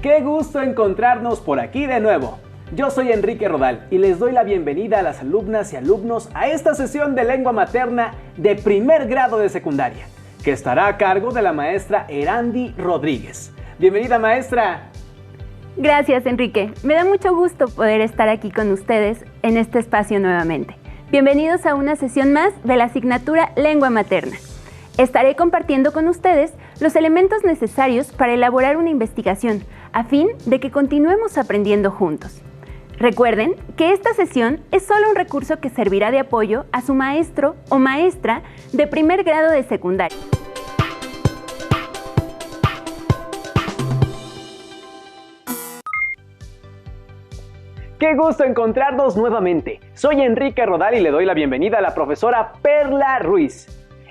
Qué gusto encontrarnos por aquí de nuevo. Yo soy Enrique Rodal y les doy la bienvenida a las alumnas y alumnos a esta sesión de lengua materna de primer grado de secundaria, que estará a cargo de la maestra Erandi Rodríguez. Bienvenida, maestra. Gracias, Enrique. Me da mucho gusto poder estar aquí con ustedes en este espacio nuevamente. Bienvenidos a una sesión más de la asignatura Lengua Materna. Estaré compartiendo con ustedes los elementos necesarios para elaborar una investigación, a fin de que continuemos aprendiendo juntos. Recuerden que esta sesión es solo un recurso que servirá de apoyo a su maestro o maestra de primer grado de secundaria. ¡Qué gusto encontrarnos nuevamente! Soy Enrique Rodal y le doy la bienvenida a la profesora Perla Ruiz.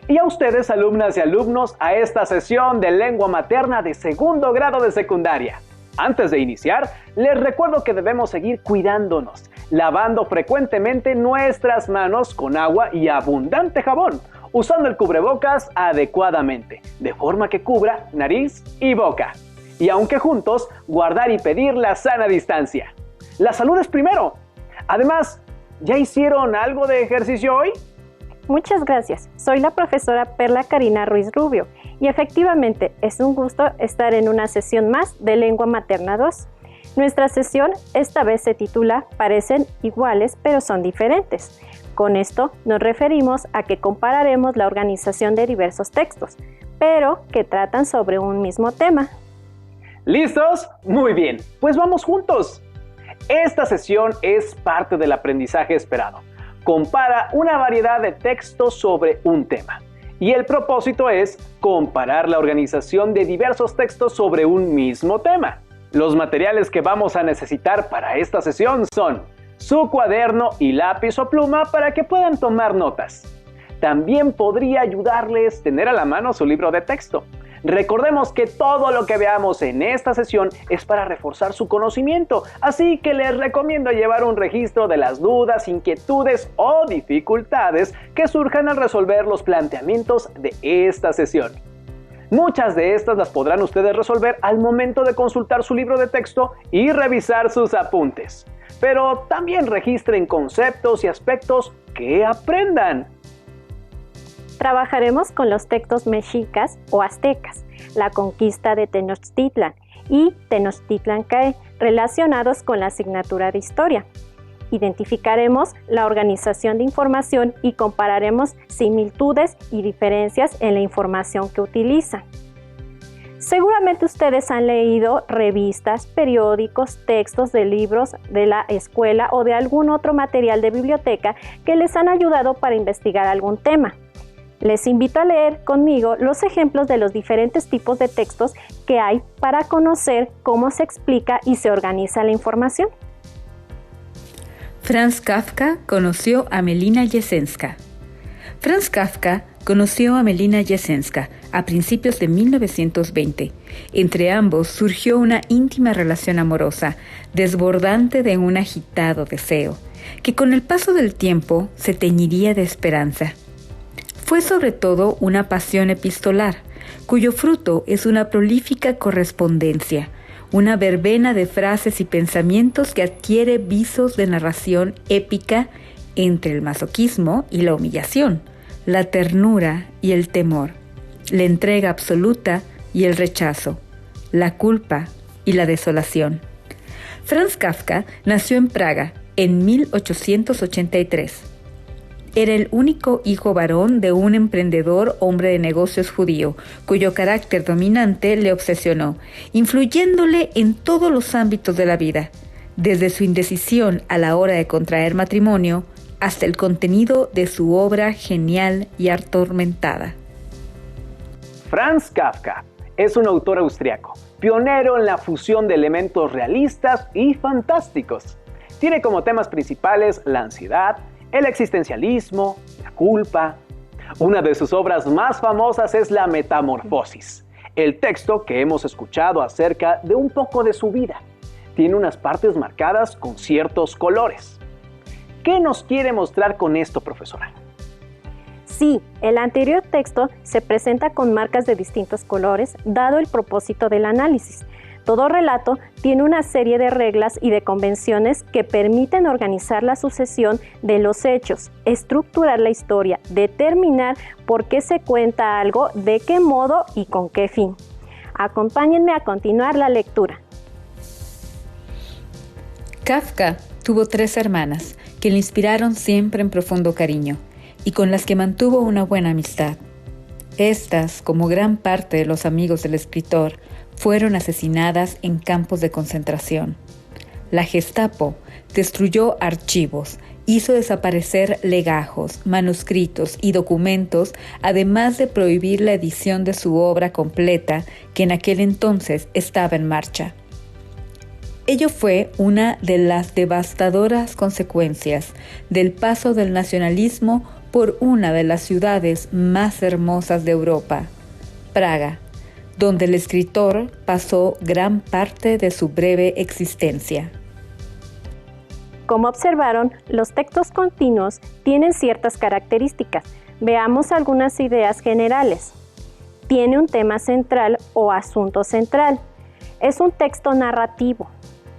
Y a ustedes, alumnas y alumnos, a esta sesión de lengua materna de segundo grado de secundaria. Antes de iniciar, les recuerdo que debemos seguir cuidándonos, lavando frecuentemente nuestras manos con agua y abundante jabón, usando el cubrebocas adecuadamente, de forma que cubra nariz y boca. Y aunque juntos, guardar y pedir la sana distancia. La salud es primero. Además, ¿ya hicieron algo de ejercicio hoy? Muchas gracias. Soy la profesora Perla Karina Ruiz Rubio y efectivamente es un gusto estar en una sesión más de Lengua Materna 2. Nuestra sesión esta vez se titula Parecen iguales pero son diferentes. Con esto nos referimos a que compararemos la organización de diversos textos, pero que tratan sobre un mismo tema. ¿Listos? Muy bien, pues vamos juntos. Esta sesión es parte del aprendizaje esperado. Compara una variedad de textos sobre un tema. Y el propósito es comparar la organización de diversos textos sobre un mismo tema. Los materiales que vamos a necesitar para esta sesión son su cuaderno y lápiz o pluma para que puedan tomar notas. También podría ayudarles tener a la mano su libro de texto. Recordemos que todo lo que veamos en esta sesión es para reforzar su conocimiento, así que les recomiendo llevar un registro de las dudas, inquietudes o dificultades que surjan al resolver los planteamientos de esta sesión. Muchas de estas las podrán ustedes resolver al momento de consultar su libro de texto y revisar sus apuntes. Pero también registren conceptos y aspectos que aprendan. Trabajaremos con los textos mexicas o aztecas, la conquista de Tenochtitlan y Tenochtitlan-Caé, relacionados con la asignatura de historia. Identificaremos la organización de información y compararemos similitudes y diferencias en la información que utilizan. Seguramente ustedes han leído revistas, periódicos, textos de libros de la escuela o de algún otro material de biblioteca que les han ayudado para investigar algún tema. Les invito a leer conmigo los ejemplos de los diferentes tipos de textos que hay para conocer cómo se explica y se organiza la información. Franz Kafka conoció a Melina Jessenska. Franz Kafka conoció a Melina Jessenska a principios de 1920. Entre ambos surgió una íntima relación amorosa, desbordante de un agitado deseo, que con el paso del tiempo se teñiría de esperanza. Fue sobre todo una pasión epistolar, cuyo fruto es una prolífica correspondencia, una verbena de frases y pensamientos que adquiere visos de narración épica entre el masoquismo y la humillación, la ternura y el temor, la entrega absoluta y el rechazo, la culpa y la desolación. Franz Kafka nació en Praga en 1883. Era el único hijo varón de un emprendedor hombre de negocios judío, cuyo carácter dominante le obsesionó, influyéndole en todos los ámbitos de la vida, desde su indecisión a la hora de contraer matrimonio hasta el contenido de su obra genial y atormentada. Franz Kafka es un autor austriaco, pionero en la fusión de elementos realistas y fantásticos. Tiene como temas principales la ansiedad, el existencialismo, la culpa. Una de sus obras más famosas es La Metamorfosis, el texto que hemos escuchado acerca de un poco de su vida. Tiene unas partes marcadas con ciertos colores. ¿Qué nos quiere mostrar con esto, profesora? Sí, el anterior texto se presenta con marcas de distintos colores, dado el propósito del análisis. Todo relato tiene una serie de reglas y de convenciones que permiten organizar la sucesión de los hechos, estructurar la historia, determinar por qué se cuenta algo, de qué modo y con qué fin. Acompáñenme a continuar la lectura. Kafka tuvo 3 hermanas que le inspiraron siempre en profundo cariño y con las que mantuvo una buena amistad. Estas, como gran parte de los amigos del escritor, fueron asesinadas en campos de concentración. La Gestapo destruyó archivos, hizo desaparecer legajos, manuscritos y documentos, además de prohibir la edición de su obra completa, que en aquel entonces estaba en marcha. Ello fue una de las devastadoras consecuencias del paso del nacionalismo por una de las ciudades más hermosas de Europa, Praga, donde el escritor pasó gran parte de su breve existencia. Como observaron, los textos continuos tienen ciertas características. Veamos algunas ideas generales. Tiene un tema central o asunto central. Es un texto narrativo.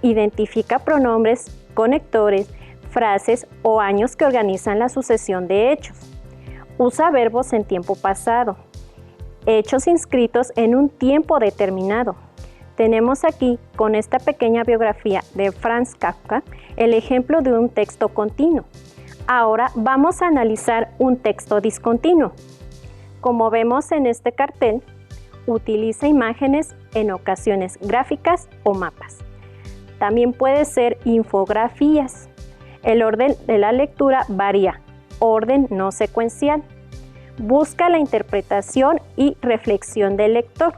Identifica pronombres, conectores, frases o años que organizan la sucesión de hechos. Usa verbos en tiempo pasado. Hechos inscritos en un tiempo determinado. Tenemos aquí, con esta pequeña biografía de Franz Kafka, el ejemplo de un texto continuo. Ahora vamos a analizar un texto discontinuo. Como vemos en este cartel, utiliza imágenes, en ocasiones gráficas o mapas. También puede ser infografías. El orden de la lectura varía, orden no secuencial. Busca la interpretación y reflexión del lector.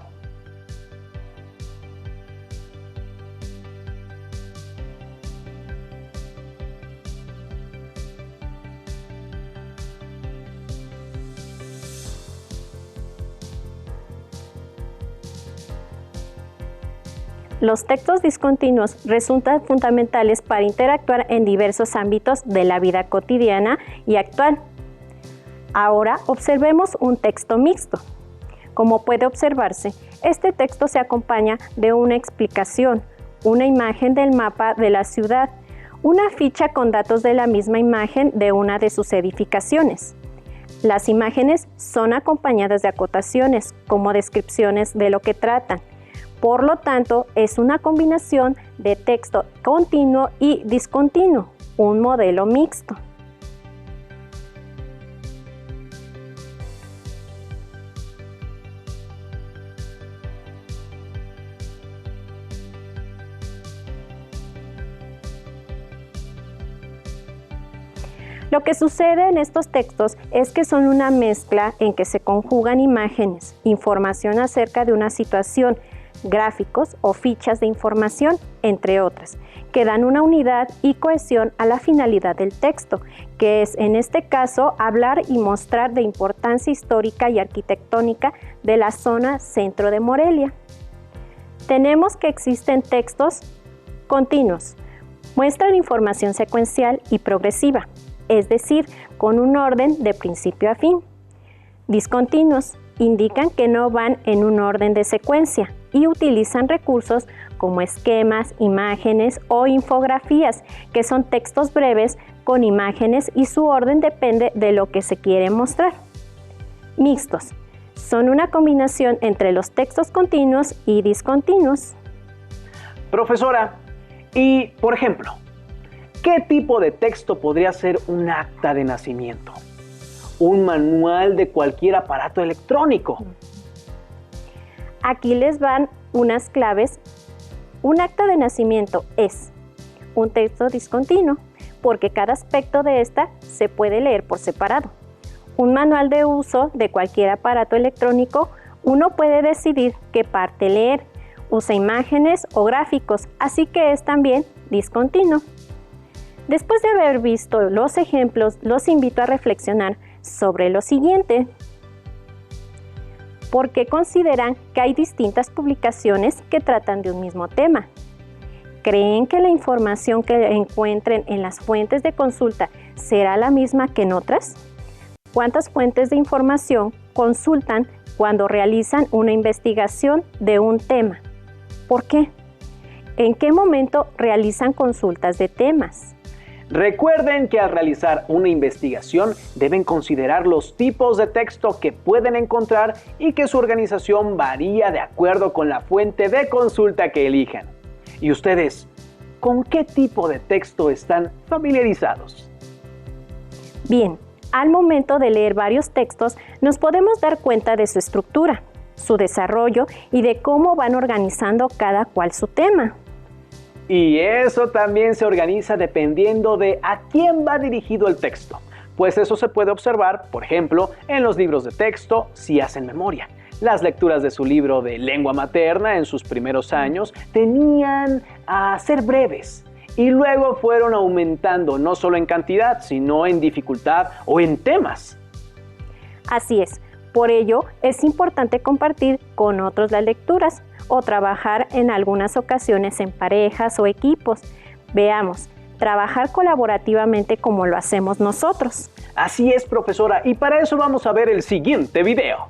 Los textos discontinuos resultan fundamentales para interactuar en diversos ámbitos de la vida cotidiana y actual. Ahora observemos un texto mixto. Como puede observarse, este texto se acompaña de una explicación, una imagen del mapa de la ciudad, una ficha con datos de la misma imagen de una de sus edificaciones. Las imágenes son acompañadas de acotaciones, como descripciones de lo que tratan. Por lo tanto, es una combinación de texto continuo y discontinuo, un modelo mixto. Lo que sucede en estos textos es que son una mezcla en que se conjugan imágenes, información acerca de una situación, gráficos o fichas de información, entre otras, que dan una unidad y cohesión a la finalidad del texto, que es en este caso hablar y mostrar de importancia histórica y arquitectónica de la zona centro de Morelia. Tenemos que existen textos continuos, muestran información secuencial y progresiva, es decir, con un orden de principio a fin. Discontinuos indican que no van en un orden de secuencia y utilizan recursos como esquemas, imágenes o infografías, que son textos breves con imágenes y su orden depende de lo que se quiere mostrar. Mixtos son una combinación entre los textos continuos y discontinuos. Profesora, y por ejemplo, ¿qué tipo de texto podría ser un acta de nacimiento? ¿Un manual de cualquier aparato electrónico? Aquí les van unas claves. Un acta de nacimiento es un texto discontinuo, porque cada aspecto de esta se puede leer por separado. Un manual de uso de cualquier aparato electrónico, uno puede decidir qué parte leer, usa imágenes o gráficos, así que es también discontinuo. Después de haber visto los ejemplos, los invito a reflexionar sobre lo siguiente. ¿Por qué consideran que hay distintas publicaciones que tratan de un mismo tema? ¿Creen que la información que encuentren en las fuentes de consulta será la misma que en otras? ¿Cuántas fuentes de información consultan cuando realizan una investigación de un tema? ¿Por qué? ¿En qué momento realizan consultas de temas? Recuerden que al realizar una investigación deben considerar los tipos de texto que pueden encontrar y que su organización varía de acuerdo con la fuente de consulta que elijan. ¿Y ustedes, con qué tipo de texto están familiarizados? Bien, al momento de leer varios textos nos podemos dar cuenta de su estructura, su desarrollo y de cómo van organizando cada cual su tema. Y eso también se organiza dependiendo de a quién va dirigido el texto, pues eso se puede observar, por ejemplo, en los libros de texto si hacen memoria. Las lecturas de su libro de lengua materna en sus primeros años tenían a ser breves y luego fueron aumentando no solo en cantidad, sino en dificultad o en temas. Así es, por ello es importante compartir con otros las lecturas o trabajar en algunas ocasiones en parejas o equipos. Veamos, trabajar colaborativamente como lo hacemos nosotros. Así es, profesora, y para eso vamos a ver el siguiente video.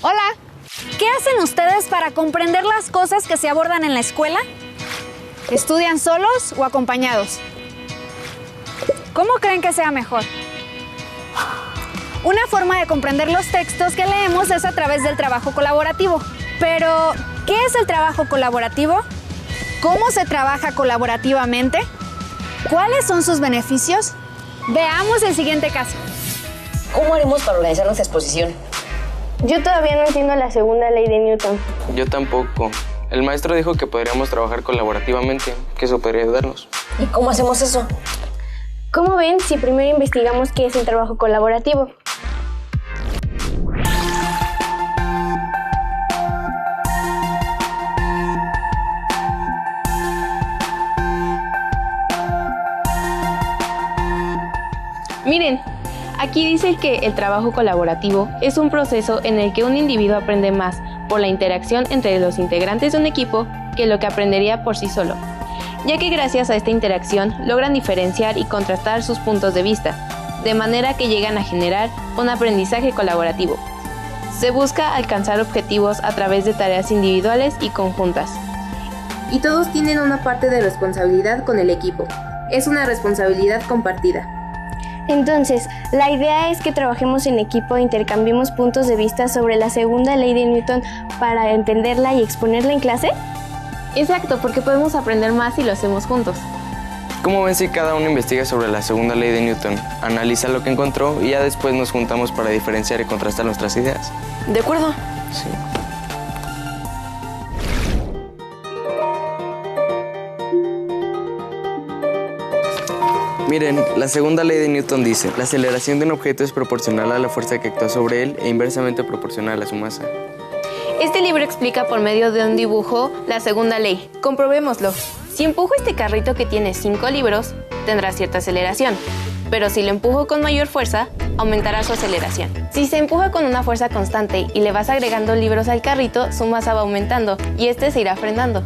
Hola, ¿qué hacen ustedes para comprender las cosas que se abordan en la escuela? ¿Estudian solos o acompañados? ¿Cómo creen que sea mejor? Una forma de comprender los textos que leemos es a través del trabajo colaborativo. Pero, ¿qué es el trabajo colaborativo? ¿Cómo se trabaja colaborativamente? ¿Cuáles son sus beneficios? Veamos el siguiente caso. ¿Cómo haremos para organizar nuestra exposición? Yo todavía no entiendo la segunda ley de Newton. Yo tampoco. El maestro dijo que podríamos trabajar colaborativamente, que eso podría ayudarnos. ¿Y cómo hacemos eso? ¿Cómo ven si primero investigamos qué es el trabajo colaborativo? Miren, aquí dice que el trabajo colaborativo es un proceso en el que un individuo aprende más por la interacción entre los integrantes de un equipo que lo que aprendería por sí solo, ya que gracias a esta interacción logran diferenciar y contrastar sus puntos de vista, de manera que llegan a generar un aprendizaje colaborativo. Se busca alcanzar objetivos a través de tareas individuales y conjuntas. Y todos tienen una parte de responsabilidad con el equipo. Es una responsabilidad compartida. Entonces, la idea es que trabajemos en equipo e intercambiemos puntos de vista sobre la segunda ley de Newton para entenderla y exponerla en clase. Exacto, porque podemos aprender más si lo hacemos juntos. ¿Cómo ven si cada uno investiga sobre la segunda ley de Newton, analiza lo que encontró y ya después nos juntamos para diferenciar y contrastar nuestras ideas? ¿De acuerdo? Sí. Miren, la segunda ley de Newton dice: la aceleración de un objeto es proporcional a la fuerza que actúa sobre él e inversamente proporcional a su masa. Este libro explica por medio de un dibujo la segunda ley. Comprobémoslo. Si empujo este carrito que tiene 5 libros, tendrá cierta aceleración. Pero si lo empujo con mayor fuerza, aumentará su aceleración. Si se empuja con una fuerza constante y le vas agregando libros al carrito, su masa va aumentando y este se irá frenando.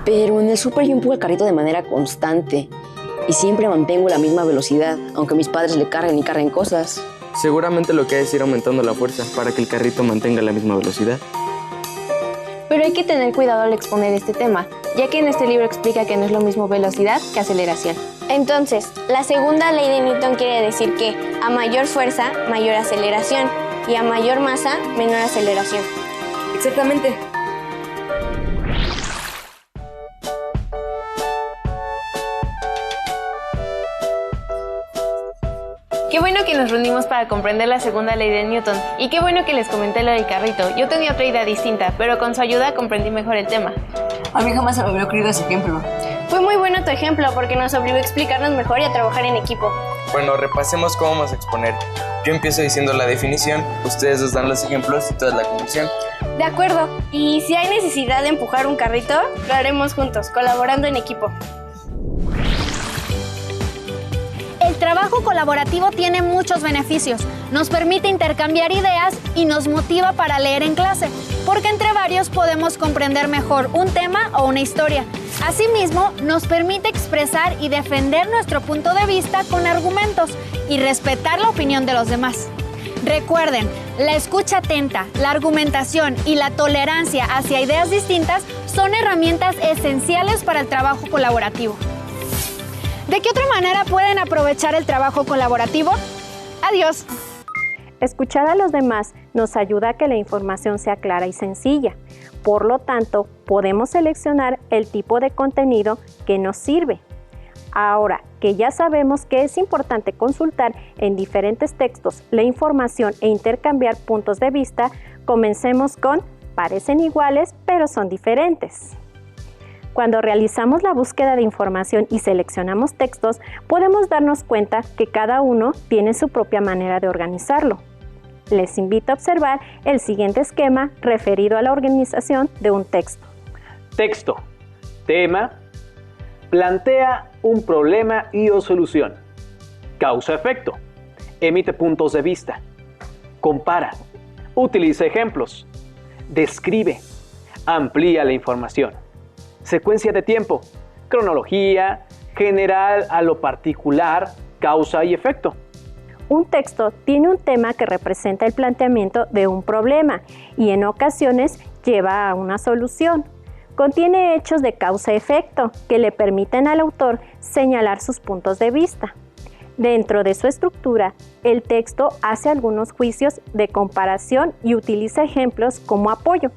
Pero en el súper yo empujo el carrito de manera constante y siempre mantengo la misma velocidad, aunque mis padres le carguen y carguen cosas. Seguramente lo que hay es ir aumentando la fuerza para que el carrito mantenga la misma velocidad. Pero hay que tener cuidado al exponer este tema, ya que en este libro explica que no es lo mismo velocidad que aceleración. Entonces, la segunda ley de Newton quiere decir que a mayor fuerza, mayor aceleración, y a mayor masa, menor aceleración. Exactamente. Qué bueno que nos reunimos para comprender la segunda ley de Newton. Y qué bueno que les comenté lo del carrito. Yo tenía otra idea distinta, pero con su ayuda comprendí mejor el tema. A mí jamás se me hubiera ocurrido ese ejemplo. Fue muy bueno tu ejemplo porque nos obligó a explicarnos mejor y a trabajar en equipo. Bueno, repasemos cómo vamos a exponer. Yo empiezo diciendo la definición, ustedes nos dan los ejemplos y toda la conclusión. De acuerdo. Y si hay necesidad de empujar un carrito, lo haremos juntos, colaborando en equipo. El trabajo colaborativo tiene muchos beneficios. Nos permite intercambiar ideas y nos motiva para leer en clase, porque entre varios podemos comprender mejor un tema o una historia. Asimismo, nos permite expresar y defender nuestro punto de vista con argumentos y respetar la opinión de los demás. Recuerden, la escucha atenta, la argumentación y la tolerancia hacia ideas distintas son herramientas esenciales para el trabajo colaborativo. ¿De qué otra manera pueden aprovechar el trabajo colaborativo? Adiós. Escuchar a los demás nos ayuda a que la información sea clara y sencilla. Por lo tanto, podemos seleccionar el tipo de contenido que nos sirve. Ahora que ya sabemos que es importante consultar en diferentes textos la información e intercambiar puntos de vista, comencemos con parecen iguales pero son diferentes. Cuando realizamos la búsqueda de información y seleccionamos textos, podemos darnos cuenta que cada uno tiene su propia manera de organizarlo. Les invito a observar el siguiente esquema referido a la organización de un texto. Texto, tema, plantea un problema y o solución. Causa-efecto, emite puntos de vista. Compara, utiliza ejemplos. Describe, amplía la información. Secuencia de tiempo, cronología, general a lo particular, causa y efecto. Un texto tiene un tema que representa el planteamiento de un problema y en ocasiones lleva a una solución. Contiene hechos de causa-efecto que le permiten al autor señalar sus puntos de vista. Dentro de su estructura, el texto hace algunos juicios de comparación y utiliza ejemplos como apoyo.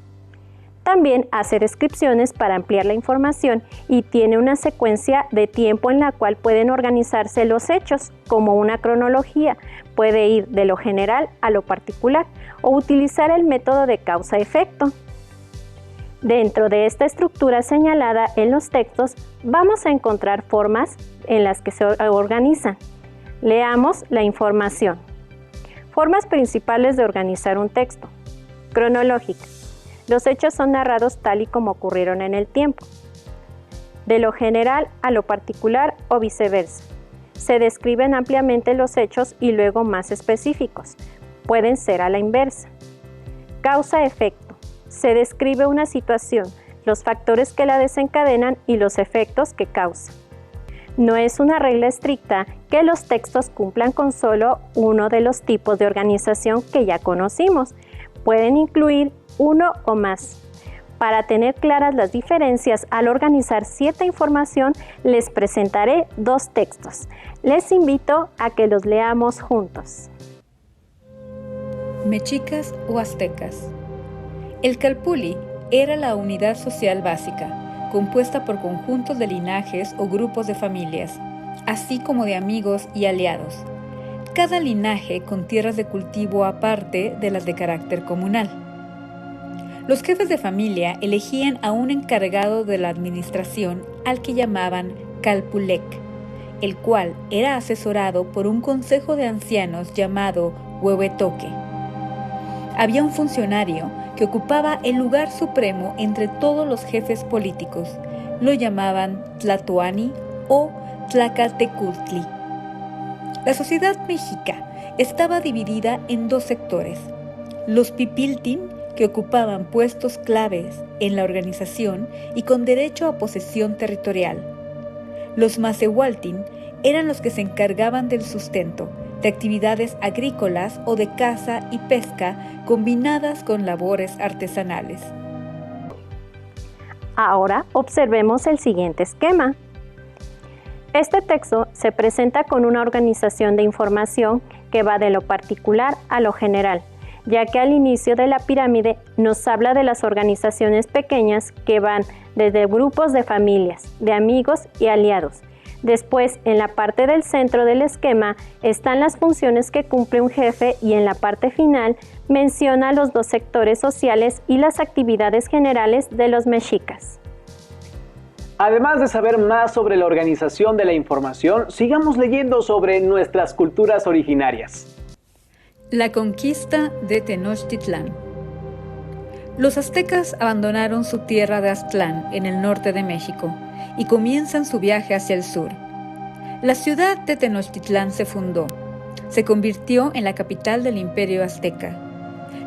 También hace descripciones para ampliar la información y tiene una secuencia de tiempo en la cual pueden organizarse los hechos, como una cronología. Puede ir de lo general a lo particular o utilizar el método de causa-efecto. Dentro de esta estructura señalada en los textos, vamos a encontrar formas en las que se organizan. Leamos la información. Formas principales de organizar un texto. Cronológica. Los hechos son narrados tal y como ocurrieron en el tiempo. De lo general a lo particular o viceversa. Se describen ampliamente los hechos y luego más específicos. Pueden ser a la inversa. Causa-efecto. Se describe una situación, los factores que la desencadenan y los efectos que causan. No es una regla estricta que los textos cumplan con solo uno de los tipos de organización que ya conocimos. Pueden incluir uno o más. Para tener claras las diferencias al organizar cierta información, les presentaré dos textos. Les invito a que los leamos juntos. Mexicas o aztecas. El calpulli era la unidad social básica, compuesta por conjuntos de linajes o grupos de familias, así como de amigos y aliados. Cada linaje con tierras de cultivo aparte de las de carácter comunal. Los jefes de familia elegían a un encargado de la administración al que llamaban calpulec, el cual era asesorado por un consejo de ancianos llamado huehuetoque. Había un funcionario que ocupaba el lugar supremo entre todos los jefes políticos. Lo llamaban tlatoani o tlacaltecultli. La sociedad mexica estaba dividida en dos sectores: los pipiltin, que ocupaban puestos claves en la organización y con derecho a posesión territorial. Los macehualtin eran los que se encargaban del sustento, de actividades agrícolas o de caza y pesca combinadas con labores artesanales. Ahora observemos el siguiente esquema. Este texto se presenta con una organización de información que va de lo particular a lo general, ya que al inicio de la pirámide nos habla de las organizaciones pequeñas que van desde grupos de familias, de amigos y aliados. Después, en la parte del centro del esquema, están las funciones que cumple un jefe y en la parte final menciona los dos sectores sociales y las actividades generales de los mexicas. Además de saber más sobre la organización de la información, sigamos leyendo sobre nuestras culturas originarias. La conquista de Tenochtitlán. Los aztecas abandonaron su tierra de Aztlán en el norte de México y comienzan su viaje hacia el sur. La ciudad de Tenochtitlán se fundó. Se convirtió en la capital del imperio azteca.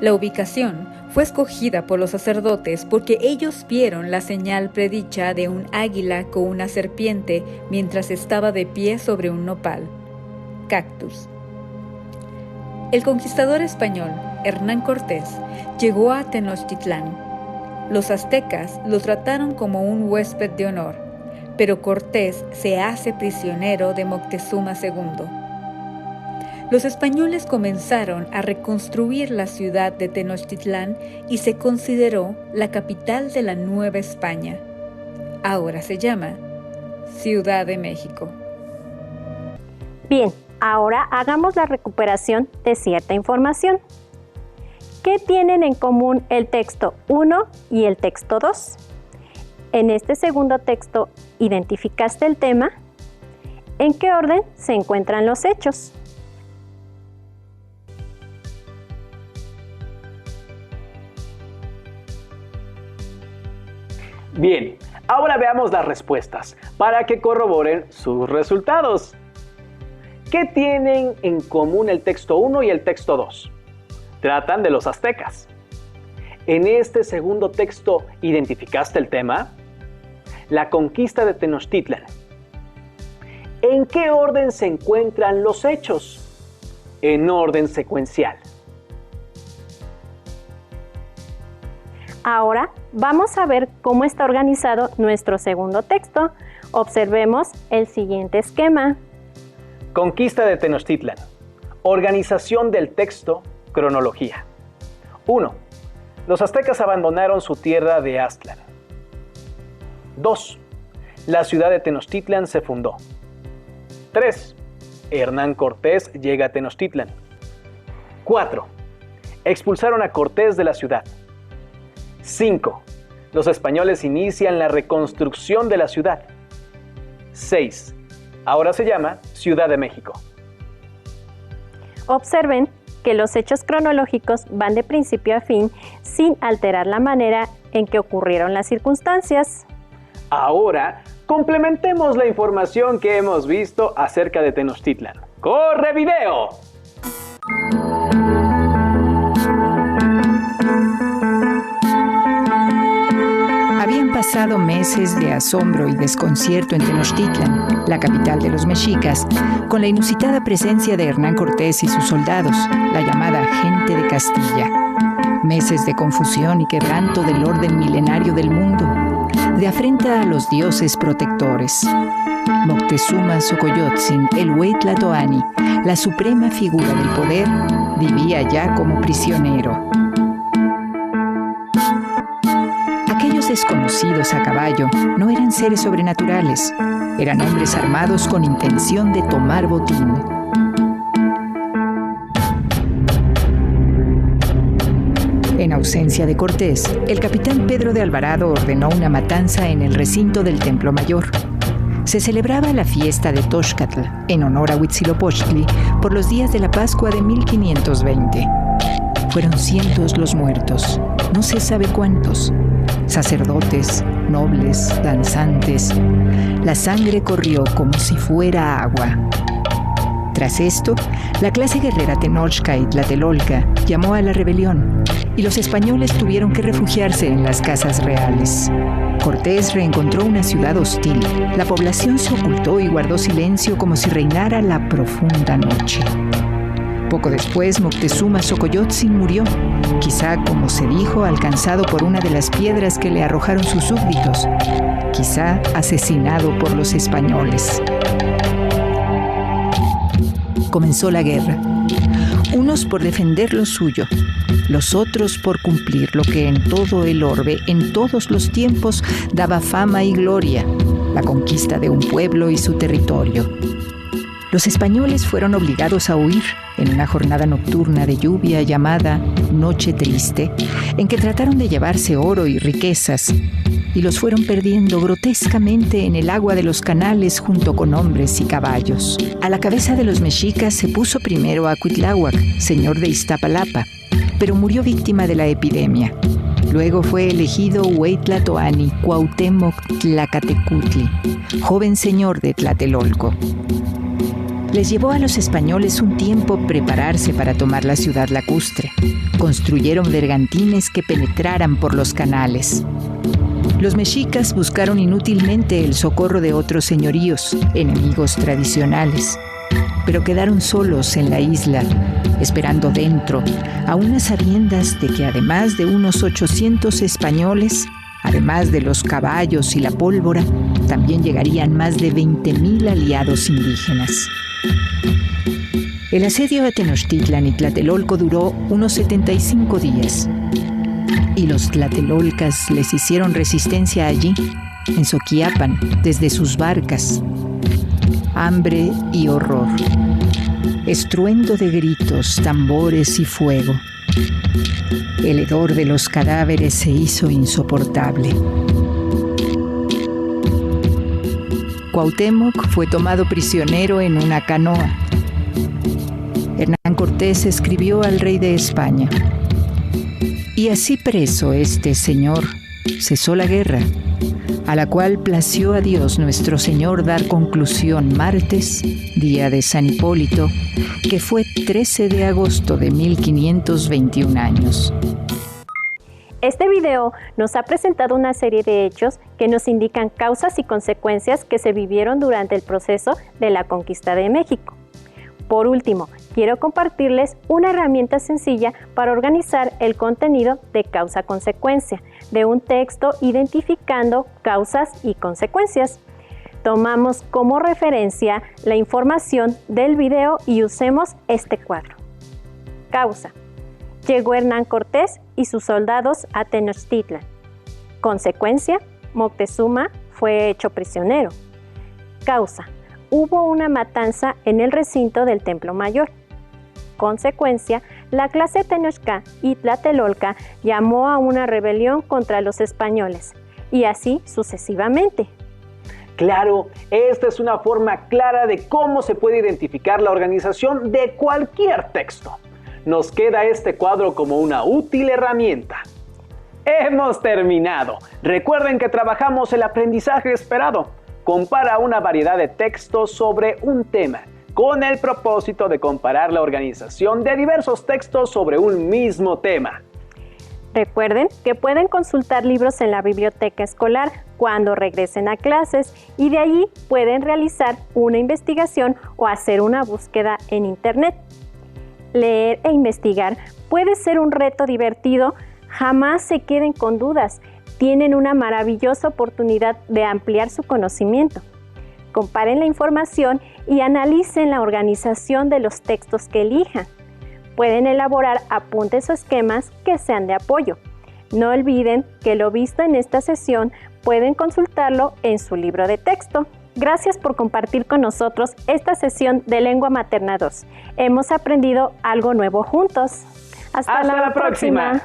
La ubicación fue escogida por los sacerdotes porque ellos vieron la señal predicha de un águila con una serpiente mientras estaba de pie sobre un nopal, cactus. El conquistador español, Hernán Cortés, llegó a Tenochtitlán. Los aztecas lo trataron como un huésped de honor, pero Cortés se hace prisionero de Moctezuma II. Los españoles comenzaron a reconstruir la ciudad de Tenochtitlán y se consideró la capital de la Nueva España. Ahora se llama Ciudad de México. Bien, ahora hagamos la recuperación de cierta información. ¿Qué tienen en común el texto 1 y el texto 2? En este segundo texto, ¿identificaste el tema? ¿En qué orden se encuentran los hechos? Bien, ahora veamos las respuestas para que corroboren sus resultados. ¿Qué tienen en común el texto 1 y el texto 2? Tratan de los aztecas. En este segundo texto, ¿identificaste el tema? La conquista de Tenochtitlan. ¿En qué orden se encuentran los hechos? En orden secuencial. Ahora vamos a ver cómo está organizado nuestro segundo texto. Observemos el siguiente esquema. Conquista de Tenochtitlan. Organización del texto, cronología. 1. Los aztecas abandonaron su tierra de Aztlán. 2. La ciudad de Tenochtitlan se fundó. 3. Hernán Cortés llega a Tenochtitlan. 4. Expulsaron a Cortés de la ciudad. 5. Los españoles inician la reconstrucción de la ciudad. 6. Ahora se llama Ciudad de México. Observen que los hechos cronológicos van de principio a fin sin alterar la manera en que ocurrieron las circunstancias. Ahora, complementemos la información que hemos visto acerca de Tenochtitlan. ¡Corre video! Habían pasado meses de asombro y desconcierto en Tenochtitlan, la capital de los mexicas, con la inusitada presencia de Hernán Cortés y sus soldados, la llamada gente de Castilla. Meses de confusión y quebranto del orden milenario del mundo, de afrenta a los dioses protectores. Moctezuma Xocoyotzin, el Hueytlatoani, la suprema figura del poder, vivía ya como prisionero. Aquellos desconocidos a caballo no eran seres sobrenaturales, eran hombres armados con intención de tomar botín. En ausencia de Cortés, el capitán Pedro de Alvarado ordenó una matanza en el recinto del Templo Mayor. Se celebraba la fiesta de Toxcatl, en honor a Huitzilopochtli, por los días de la Pascua de 1520. Fueron cientos los muertos, no se sabe cuántos. Sacerdotes, nobles, danzantes. La sangre corrió como si fuera agua. Tras esto, la clase guerrera Tenochca y Tlatelolca llamó a la rebelión y los españoles tuvieron que refugiarse en las casas reales. Cortés reencontró una ciudad hostil. La población se ocultó y guardó silencio como si reinara la profunda noche. Poco después, Moctezuma Xocoyotzin murió, quizá, como se dijo, alcanzado por una de las piedras que le arrojaron sus súbditos, quizá asesinado por los españoles. Comenzó la guerra, unos por defender lo suyo, los otros por cumplir lo que en todo el orbe, en todos los tiempos, daba fama y gloria, la conquista de un pueblo y su territorio. Los españoles fueron obligados a huir en una jornada nocturna de lluvia llamada Noche Triste, en que trataron de llevarse oro y riquezas, y los fueron perdiendo grotescamente en el agua de los canales junto con hombres y caballos. A la cabeza de los mexicas se puso primero a Cuitláhuac, señor de Iztapalapa, pero murió víctima de la epidemia. Luego fue elegido Hueytlatoani Cuauhtémoc Tlacatecutli, joven señor de Tlatelolco. Les llevó a los españoles un tiempo prepararse para tomar la ciudad lacustre. Construyeron bergantines que penetraran por los canales. Los mexicas buscaron inútilmente el socorro de otros señoríos, enemigos tradicionales. pero quedaron solos en la isla, esperando dentro, a unas sabiendas de que además de unos 800 españoles, además de los caballos y la pólvora, también llegarían más de 20,000 aliados indígenas. El asedio a Tenochtitlan y Tlatelolco duró unos 75 días. Y los tlatelolcas les hicieron resistencia allí, en Soquiapan, desde sus barcas. Hambre y horror. Estruendo de gritos, tambores y fuego. El hedor de los cadáveres se hizo insoportable. Cuauhtémoc fue tomado prisionero en una canoa. Hernán Cortés escribió al rey de España: y así preso este señor, cesó la guerra, a la cual plació a Dios nuestro Señor dar conclusión martes, día de San Hipólito, que fue 13 de agosto de 1521 años. Este video nos ha presentado una serie de hechos que nos indican causas y consecuencias que se vivieron durante el proceso de la conquista de México. Por último, quiero compartirles una herramienta sencilla para organizar el contenido de causa-consecuencia de un texto identificando causas y consecuencias. Tomamos como referencia la información del video y usemos este cuadro. Causa: llegó Hernán Cortés y sus soldados a Tenochtitlan. Consecuencia: Moctezuma fue hecho prisionero. Causa: hubo una matanza en el recinto del Templo Mayor. Consecuencia: la clase Tenochca y Tlatelolca llamó a una rebelión contra los españoles, y así sucesivamente. Claro, esta es una forma clara de cómo se puede identificar la organización de cualquier texto. Nos queda este cuadro como una útil herramienta. ¡Hemos terminado! Recuerden que trabajamos el aprendizaje esperado. Compara una variedad de textos sobre un tema, con el propósito de comparar la organización de diversos textos sobre un mismo tema. Recuerden que pueden consultar libros en la biblioteca escolar cuando regresen a clases y de allí pueden realizar una investigación o hacer una búsqueda en Internet. Leer e investigar puede ser un reto divertido. Jamás se queden con dudas. Tienen una maravillosa oportunidad de ampliar su conocimiento. Comparen la información y analicen la organización de los textos que elijan. Pueden elaborar apuntes o esquemas que sean de apoyo. No olviden que lo visto en esta sesión pueden consultarlo en su libro de texto. Gracias por compartir con nosotros esta sesión de Lengua Materna 2. Hemos aprendido algo nuevo juntos. Hasta la próxima.